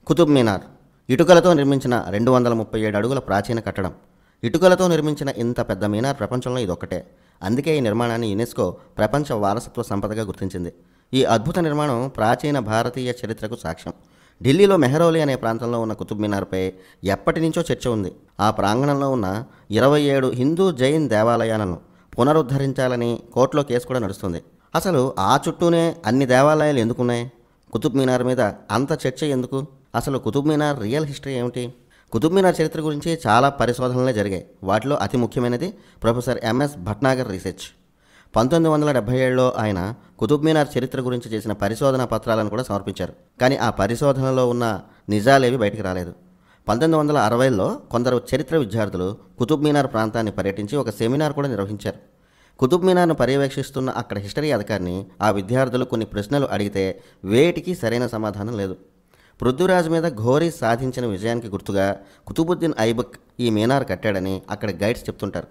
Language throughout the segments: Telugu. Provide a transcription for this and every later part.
కుతుబ్ మీనార్ ఇటుకలతో నిర్మించిన 237 అడుగుల ప్రాచీన కట్టడం. ఇటుకలతో నిర్మించిన ఇంత పెద్ద మీనార్ ప్రపంచంలో ఇదొక్కటే. అందుకే ఈ నిర్మాణాన్ని యునెస్కో ప్రపంచ వారసత్వ సంపదగా గుర్తించింది. ఈ అద్భుత నిర్మాణం ప్రాచీన భారతీయ చరిత్రకు సాక్ష్యం. ఢిల్లీలో మెహ్రౌలీ అనే ప్రాంతంలో ఉన్న కుతుబ్ మీనార్పై ఎప్పటి నుంచో చర్చ ఉంది. ఆ ప్రాంగణంలో ఉన్న 27 హిందూ జైన్ దేవాలయాలను పునరుద్ధరించాలని కోర్టులో కేసు కూడా నడుస్తుంది. అసలు ఆ చుట్టూనే అన్ని దేవాలయాలు ఎందుకున్నాయి? కుతుబ్ మీనార్ మీద అంత చర్చ ఎందుకు? అసలు కుతుబ్ మీనార్ రియల్ హిస్టరీ ఏమిటి? కుతుబ్ మీనార్ చరిత్ర గురించి చాలా పరిశోధనలే జరిగాయి. వాటిలో అతి ముఖ్యమైనది ప్రొఫెసర్ ఎంఎస్ భట్నాగర్ రీసెర్చ్. 1977లో ఆయన కుతుబ్ మీనార్ చరిత్ర గురించి చేసిన పరిశోధనా పత్రాలను కూడా సమర్పించారు. కానీ ఆ పరిశోధనలో ఉన్న నిజాలేవి బయటికి రాలేదు. 1960లో కొందరు చరిత్ర విద్యార్థులు కుతుబ్ మీనార్ ప్రాంతాన్ని పర్యటించి ఒక సెమినార్ కూడా నిర్వహించారు. కుతుబ్ మీనార్ను పర్యవేక్షిస్తున్న అక్కడ హిస్టరీ అధికారిని ఆ విద్యార్థులు కొన్ని ప్రశ్నలు అడిగితే వేటికి సరైన సమాధానం లేదు. పృథ్వీరాజ్ మీద ఘోరీ సాధించిన విజయానికి గుర్తుగా కుతుబుద్దీన్ ఐబక్ ఈ మీనార్ కట్టాడని అక్కడ గైడ్స్ చెప్తుంటారు.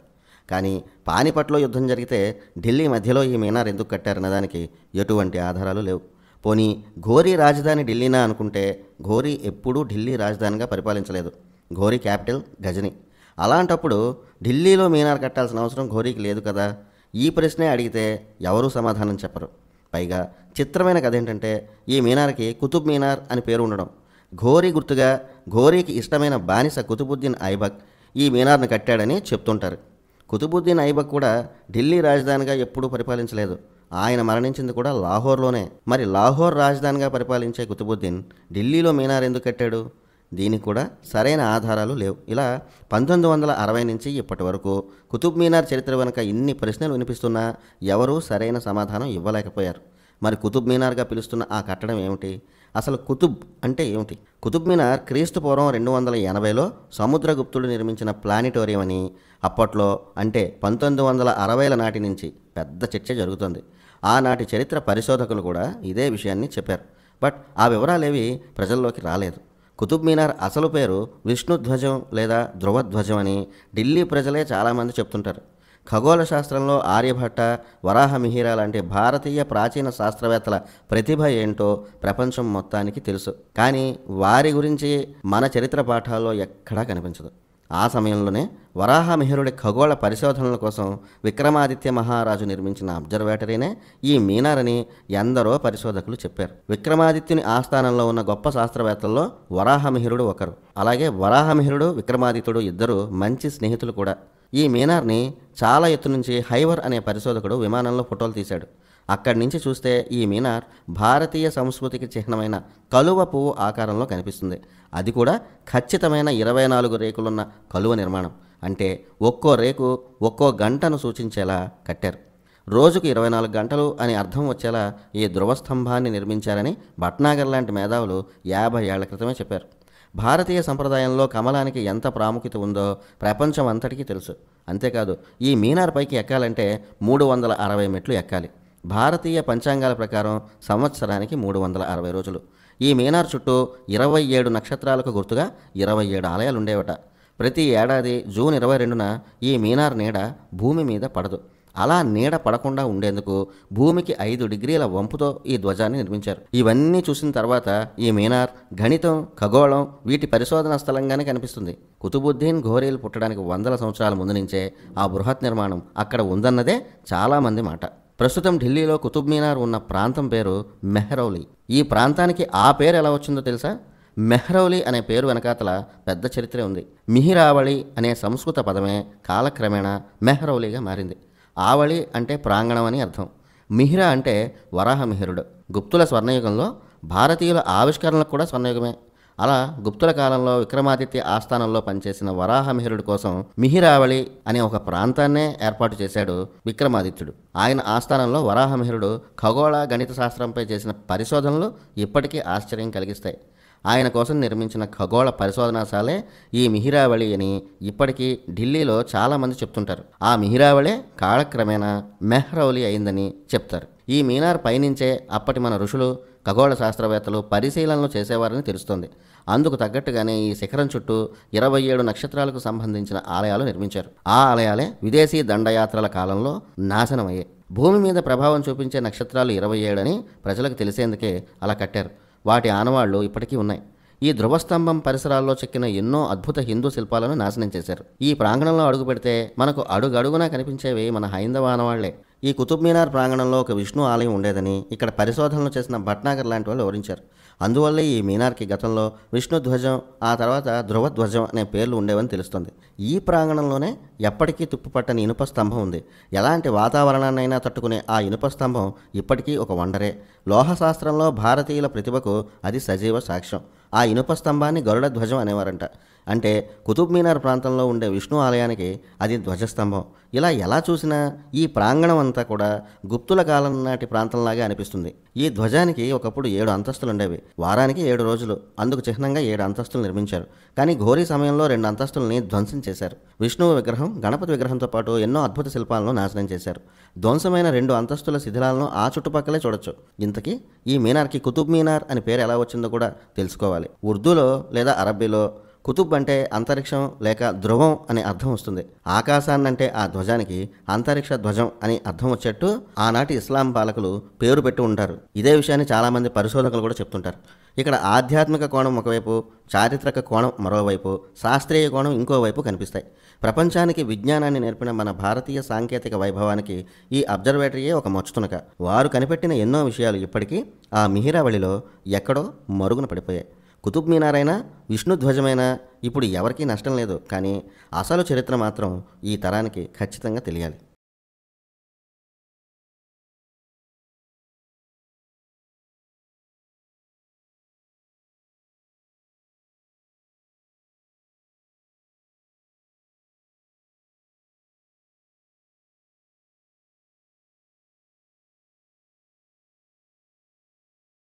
కానీ పానిపట్లో యుద్ధం జరిగితే ఢిల్లీ మధ్యలో ఈ మీనార్ ఎందుకు కట్టారన్న దానికి ఎటువంటి ఆధారాలు లేవు. పోనీ ఘోరీ రాజధాని ఢిల్లీనా అనుకుంటే ఘోరీ ఎప్పుడూ ఢిల్లీ రాజధానిగా పరిపాలించలేదు. ఘోరీ క్యాపిటల్ గజని. అలాంటప్పుడు ఢిల్లీలో మీనార్ కట్టాల్సిన అవసరం ఘోరీకి లేదు కదా? ఈ ప్రశ్నే అడిగితే ఎవరూ సమాధానం చెప్పరు. పైగా చిత్రమైన కథ ఏంటంటే ఈ మీనార్కి కుతుబ్ మీనార్ అని పేరు ఉండడం. ఘోరీ గుర్తుగా ఘోరీకి ఇష్టమైన బానిస కుతుబుద్దీన్ ఐబక్ ఈ మీనార్ను కట్టాడని చెప్తుంటారు. కుతుబుద్దీన్ ఐబక్ కూడా ఢిల్లీ రాజధానిగా ఎప్పుడూ పరిపాలించలేదు. ఆయన మరణించింది కూడా లాహోర్లోనే. మరి లాహోర్ రాజధానిగా పరిపాలించే కుతుబుద్దీన్ ఢిల్లీలో మీనార్ ఎందుకు కట్టాడు? దీనికి కూడా సరైన ఆధారాలు లేవు. ఇలా 1960 నుంచి ఇప్పటి వరకు కుతుబ్ మీనార్ చరిత్ర వెనుక ఇన్ని ప్రశ్నలు వినిపిస్తున్నా ఎవరూ సరైన సమాధానం ఇవ్వలేకపోయారు. మరి కుతుబ్ మీనార్గా పిలుస్తున్న ఆ కట్టడం ఏమిటి? అసలు కుతుబ్ అంటే ఏమిటి? కుతుబ్ మీనార్ క్రీస్తు పూర్వం 280లో సముద్రగుప్తుడు నిర్మించిన ప్లానిటోరియం అని అప్పట్లో అంటే 1960ల నాటి నుంచి పెద్ద చర్చ జరుగుతుంది. ఆనాటి చరిత్ర పరిశోధకులు కూడా ఇదే విషయాన్ని చెప్పారు. బట్ ఆ వివరాలేవి ప్రజల్లోకి రాలేదు. కుతుబ్ మీనార్ అసలు పేరు విష్ణుధ్వజం లేదా ధ్రువధ్వజం అని ఢిల్లీ ప్రజలే చాలామంది చెప్తుంటారు. ఖగోళ శాస్త్రంలో ఆర్యభట్ట, వరాహమిహిర లాంటి భారతీయ ప్రాచీన శాస్త్రవేత్తల ప్రతిభ ఏంటో ప్రపంచం మొత్తానికి తెలుసు. కానీ వారి గురించి మన చరిత్ర పాఠాల్లో ఎక్కడా కనిపించదు. ఆ సమయంలోనే వరాహమిహిరుడి ఖగోళ పరిశోధనల కోసం విక్రమాదిత్య మహారాజు నిర్మించిన అబ్జర్వేటరీనే ఈ మీనార్ అని ఎందరో పరిశోధకులు చెప్పారు. విక్రమాదిత్యుని ఆస్థానంలో ఉన్న గొప్ప శాస్త్రవేత్తల్లో వరాహమిహిరుడు ఒకరు. అలాగే వరాహమిహిరుడు, విక్రమాదిత్యుడు ఇద్దరు మంచి స్నేహితులు కూడా. ఈ మీనార్ని చాలా ఎత్తు నుంచి హైవర్ అనే పరిశోధకుడు విమానంలో ఫోటోలు తీశాడు. అక్కడి నుంచి చూస్తే ఈ మీనార్ భారతీయ సంస్కృతికి చిహ్నమైన కలువ పువ్వు ఆకారంలో కనిపిస్తుంది. అది కూడా ఖచ్చితమైన 24 రేకులున్న కలువ నిర్మాణం. అంటే ఒక్కో రేకు ఒక్కో గంటను సూచించేలా కట్టారు. రోజుకు 24 గంటలు అని అర్థం వచ్చేలా ఈ ధ్రువస్తంభాన్ని నిర్మించారని భట్నాగర్ లాంటి మేధావులు 50 ఏళ్ల క్రితమే చెప్పారు. భారతీయ సంప్రదాయంలో కమలానికి ఎంత ప్రాముఖ్యత ఉందో ప్రపంచం అంతటికీ తెలుసు. అంతేకాదు ఈ మీనార్ పైకి ఎక్కాలంటే 360 మెట్లు ఎక్కాలి. భారతీయ పంచాంగాల ప్రకారం సంవత్సరానికి 360 రోజులు. ఈ మీనార్ చుట్టూ 27 నక్షత్రాలకు గుర్తుగా 27 ఆలయాలు ఉండేవట. ప్రతి ఏడాది జూన్ 22న ఈ మీనార్ నీడ భూమి మీద పడదు. అలా నీడ పడకుండా ఉండేందుకు భూమికి 5 డిగ్రీల వంపుతో ఈ ధ్వజాన్ని నిర్మించారు. ఇవన్నీ చూసిన తర్వాత ఈ మీనార్ గణితం, ఖగోళం వీటి పరిశోధనా స్థలంగానే కనిపిస్తుంది. కుతుబుద్దీన్ ఘోరీలు పుట్టడానికి 100 సంవత్సరాల ముందు నుంచే ఆ బృహత్ నిర్మాణం అక్కడ ఉందన్నదే చాలామంది మాట. ప్రస్తుతం ఢిల్లీలో కుతుబ్ మీనార్ ఉన్న ప్రాంతం పేరు మెహ్రౌలీ. ఈ ప్రాంతానికి ఆ పేరు ఎలా వచ్చిందో తెలుసా? మెహ్రౌలీ అనే పేరు వెనకాతల పెద్ద చరిత్ర ఉంది. మిహిరావళి అనే సంస్కృత పదమే కాలక్రమేణా మెహ్రౌలీగా మారింది. ఆవళి అంటే ప్రాంగణం అని అర్థం. మిహిర అంటే వరాహమిహిరుడు. గుప్తుల స్వర్ణయుగంలో భారతీయుల ఆవిష్కరణలకు కూడా స్వర్ణయుగమే. అలా గుప్తుల కాలంలో విక్రమాదిత్య ఆస్థానంలో పనిచేసిన వరాహమిహిరుడి కోసం మిహిరావళి అనే ఒక ప్రాంతాన్నే ఏర్పాటు చేశాడు విక్రమాదిత్యుడు. ఆయన ఆస్థానంలో వరాహమిహిరుడు ఖగోళ గణిత శాస్త్రంపై చేసిన పరిశోధనలు ఇప్పటికీ ఆశ్చర్యం కలిగిస్తాయి. ఆయన కోసం నిర్మించిన ఖగోళ పరిశోధనాశాలే ఈ మిహిరావళి అని ఇప్పటికీ ఢిల్లీలో చాలామంది చెప్తుంటారు. ఆ మిహిరావళే కాలక్రమేణా మెహ్రౌలీ అయిందని చెప్తారు. ఈ మీనార్ పైనుంచే అప్పటి మన ఋషులు, ఖగోళ శాస్త్రవేత్తలు పరిశీలనలు చేసేవారని తెలుస్తోంది. అందుకు తగ్గట్టుగానే ఈ శిఖరం చుట్టూ 27 నక్షత్రాలకు సంబంధించిన ఆలయాలు నిర్మించారు. ఆ ఆలయాలే విదేశీ దండయాత్రల కాలంలో నాశనమయ్యాయి. భూమి మీద ప్రభావం చూపించే నక్షత్రాలు 27 అని ప్రజలకు తెలిసేందుకే అలా కట్టారు. వాటి ఆనవాళ్లు ఇప్పటికీ ఉన్నాయి. ఈ ధ్రువస్తంభం పరిసరాల్లో చెక్కిన ఎన్నో అద్భుత హిందూ శిల్పాలను నాశనం చేశారు. ఈ ప్రాంగణంలో అడుగు పెడితే మనకు అడుగడుగునా కనిపించేవి మన హైందవ ఆనవాళ్లే. ఈ కుతుబ్ మీనార్ ప్రాంగణంలో ఒక విష్ణు ఆలయం ఉండేదని ఇక్కడ పరిశోధనలు చేసిన భట్నాగర్ లాంటి వాళ్ళు వివరించారు. అందువల్లే ఈ మీనార్కి గతంలో విష్ణు ధ్వజం, ఆ తర్వాత ధ్రువధ్వజం అనే పేర్లు ఉండేవని తెలుస్తుంది. ఈ ప్రాంగణంలోనే ఎప్పటికీ తుప్పుపట్టని ఇనుప స్తంభం ఉంది. ఎలాంటి వాతావరణాన్నైనా తట్టుకునే ఆ ఇనుప స్తంభం ఇప్పటికీ ఒక వండరే. లోహశాస్త్రంలో భారతీయుల ప్రతిభకు అది సజీవ సాక్ష్యం. ఆ ఇనుప స్తంభాన్ని గరుడ ధ్వజం అనేవారంట. అంటే కుతుబ్ మీనార్ ప్రాంతంలో ఉండే విష్ణు ఆలయానికి అది ధ్వజస్తంభం. ఇలా ఎలా చూసినా ఈ ప్రాంగణం అంతా కూడా గుప్తుల కాలం నాటి ప్రాంతంలాగే అనిపిస్తుంది. ఈ ధ్వజానికి ఒకప్పుడు 7 అంతస్తులు ఉండేవి. వారానికి 7 రోజులు. అందుకు చిహ్నంగా 7 అంతస్తులు నిర్మించారు. కానీ ఘోరీ సమయంలో 2 అంతస్తుల్ని ధ్వంసం చేశారు. విష్ణువు విగ్రహం, గణపతి విగ్రహంతో పాటు ఎన్నో అద్భుత శిల్పాలను నాశనం చేశారు. ధ్వంసమైన 2 అంతస్తుల శిథిలాలను ఆ చుట్టుపక్కలే చూడొచ్చు. ఇంతకీ ఈ మీనార్కి కుతుబ్ మీనార్ అని పేరు ఎలా వచ్చిందో కూడా తెలుసుకోవాలి. ఉర్దూలో లేదా అరబ్బీలో కుతుబ్ అంటే అంతరిక్షం లేక ధ్రువం అనే అర్థం వస్తుంది. ఆకాశాన్నంటే ఆ ధ్వజానికి అంతరిక్ష ధ్వజం అని అర్థం వచ్చేట్టు ఆనాటి ఇస్లాం పాలకులు పేరు పెట్టి ఉంటారు. ఇదే విషయాన్ని చాలామంది పరిశోధకులు కూడా చెప్తుంటారు. ఇక్కడ ఆధ్యాత్మిక కోణం ఒకవైపు, చారిత్రక కోణం మరోవైపు, శాస్త్రీయ కోణం ఇంకోవైపు కనిపిస్తాయి. ప్రపంచానికి విజ్ఞానాన్ని నేర్పిన మన భారతీయ సాంకేతిక వైభవానికి ఈ అబ్జర్వేటరీయే ఒక మచ్చుతునక. వారు కనిపెట్టిన ఎన్నో విషయాలు ఇప్పటికీ ఆ మిహిరావళిలో ఎక్కడో మరుగున పడిపోయాయి. కుతుబ్ మీనార్ అయినా, విష్ణు ధ్వజమైనా ఇప్పుడు ఎవరికీ నష్టం లేదు. కానీ అసలు చరిత్ర మాత్రం ఈ తరానికి ఖచ్చితంగా తెలియాలి.